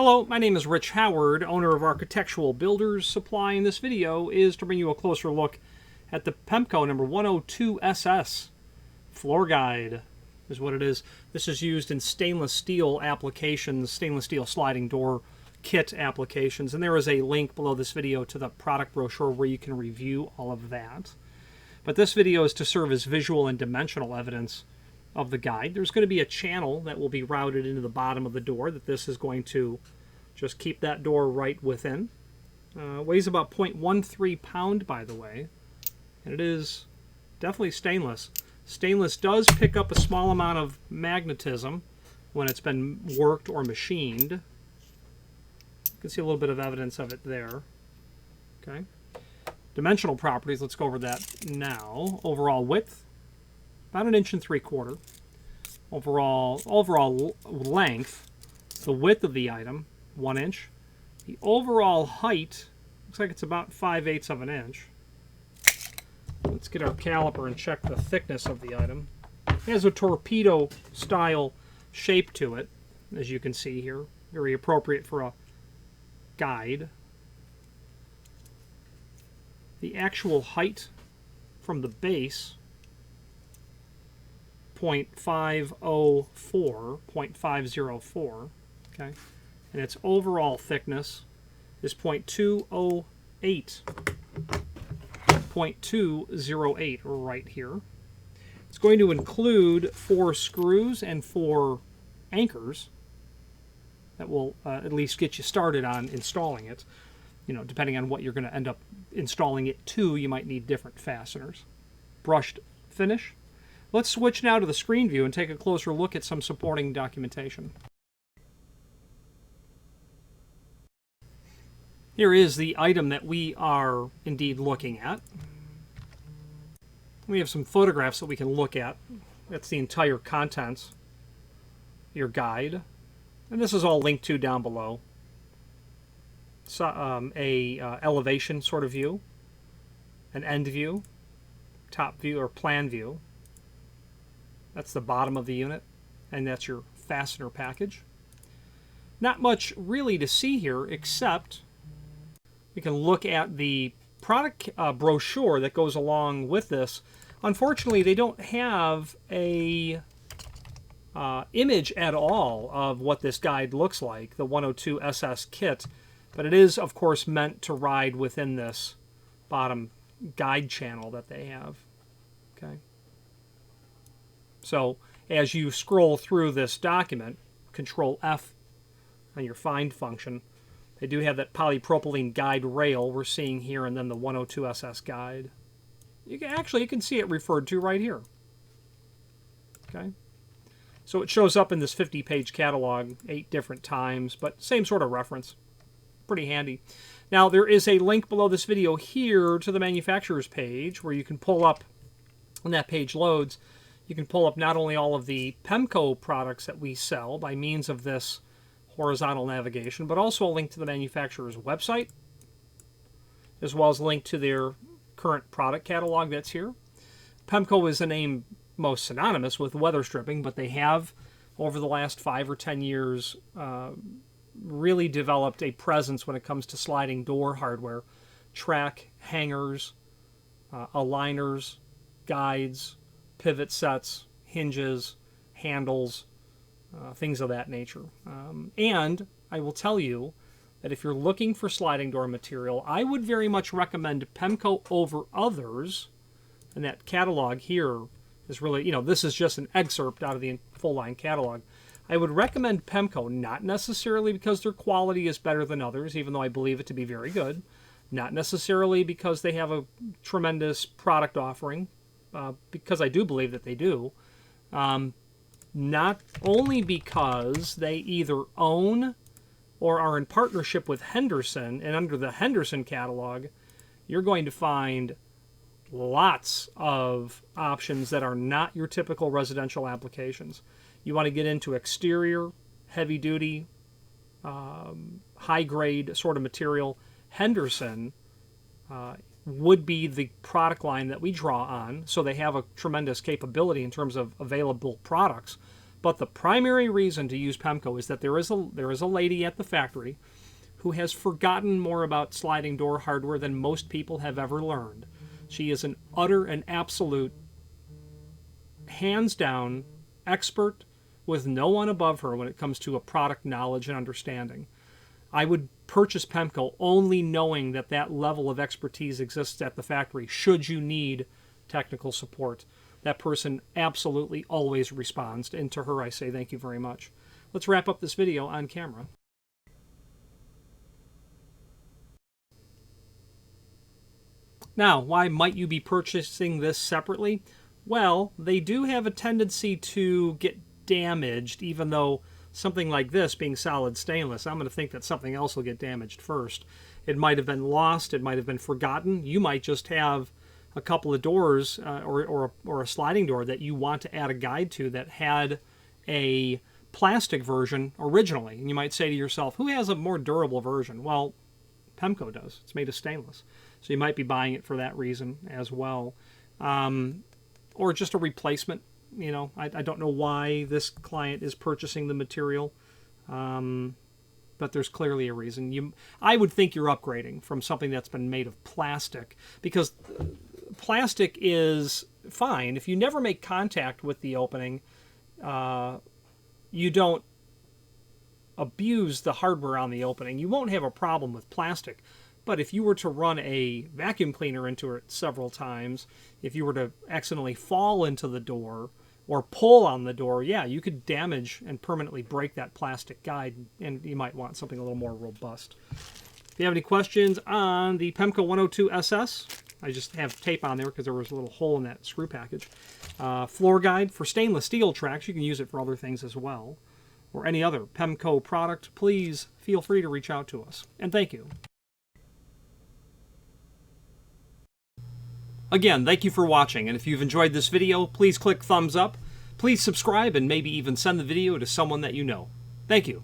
Hello, my name is Rich Howard, owner of Architectural Builders Supply, and this video is to bring you a closer look at the Pemko number 102SS floor guide is what it is. This is used in stainless steel applications, stainless steel sliding door kit applications, and there is a link below this video to the product brochure where you can review all of that. But this video is to serve as visual and dimensional evidence of the guide. There's going to be a channel that will be routed into the bottom of the door that this is going to just keep that door right within. Weighs about 0.13 pound, by the way, and it is definitely stainless. Stainless does pick up a small amount of magnetism when it's been worked or machined. You can see a little bit of evidence of it there. Okay. Dimensional properties, let's go over that now. Overall width, about 1.75 inches. Overall length, the width of the item, 1 inch. The overall height looks like it's about 5/8 of an inch. Let's get our caliper and check the thickness of the item. It has a torpedo style shape to it, as you can see here. Very appropriate for a guide. The actual height from the base, 0.504, okay, and its overall thickness is 0.208 right here. It's going to include 4 screws and 4 anchors that will at least get you started on installing it. You know, depending on what you're going to end up installing it to, you might need different fasteners. Brushed finish. Let's switch now to the screen view and take a closer look at some supporting documentation. Here is the item that we are indeed looking at. We have some photographs that we can look at. That's the entire contents, your guide. And this is all linked to down below. So, elevation sort of view, an end view, top view or plan view. That's the bottom of the unit, and that's your fastener package. Not much really to see here, except we can look at the product brochure that goes along with this. Unfortunately, they don't have a image at all of what this guide looks like, the 102SS kit. But it is, of course, meant to ride within this bottom guide channel that they have. Okay. So as you scroll through this document, Control F on your find function, they do have that polypropylene guide rail we're seeing here, and then the 102SS guide. You can see it referred to right here. Okay. So it shows up in this 50-page catalog 8 different times, but same sort of reference. Pretty handy. Now there is a link below this video here to the manufacturer's page where you can pull up, when that page loads, you can pull up not only all of the Pemko products that we sell by means of this horizontal navigation, but also a link to the manufacturer's website, as well as a link to their current product catalog that's here. Pemko is a name most synonymous with weather stripping, but they have, over the last 5 or 10 years, really developed a presence when it comes to sliding door hardware. Track, hangers, aligners, guides, pivot sets, hinges, handles, things of that nature. And I will tell you that if you're looking for sliding door material, I would very much recommend Pemko over others. And that catalog here is really, you know, this is just an excerpt out of the full line catalog. I would recommend Pemko, not necessarily because their quality is better than others, even though I believe it to be very good. Not necessarily because they have a tremendous product offering, because I do believe that they do. Not only because they either own or are in partnership with Henderson, and under the Henderson catalog, you're going to find lots of options that are not your typical residential applications. You want to get into exterior, heavy-duty, high-grade sort of material, Henderson would be the product line that we draw on. So they have a tremendous capability in terms of available products. But the primary reason to use Pemko is that there is a lady at the factory who has forgotten more about sliding door hardware than most people have ever learned. She is an utter and absolute, hands down, expert with no one above her when it comes to a product knowledge and understanding. I would purchase Pemko only knowing that that level of expertise exists at the factory should you need technical support. That person absolutely always responds, and to her I say thank you very much. Let's wrap up this video on camera. Now, why might you be purchasing this separately? Well, they do have a tendency to get damaged, even though something like this, being solid stainless, I'm going to think that something else will get damaged first. It might have been lost, it might have been forgotten. You might just have a couple of doors or a sliding door that you want to add a guide to that had a plastic version originally. And you might say to yourself, who has a more durable version? Well, Pemko does. It's made of stainless. So you might be buying it for that reason as well. Or just a replacement. You know, I don't know why this client is purchasing the material, but there's clearly a reason. I would think you're upgrading from something that's been made of plastic, because plastic is fine. If you never make contact with the opening, you don't abuse the hardware on the opening, you won't have a problem with plastic. But if you were to run a vacuum cleaner into it several times, if you were to accidentally fall into the door or pull on the door, yeah, you could damage and permanently break that plastic guide, and you might want something a little more robust. If you have any questions on the Pemko 102SS, I just have tape on there because there was a little hole in that screw package. Floor guide for stainless steel tracks. You can use it for other things as well. Or any other Pemko product, please feel free to reach out to us. And thank you. Again, thank you for watching, and if you've enjoyed this video, please click thumbs up, please subscribe, and maybe even send the video to someone that you know. Thank you.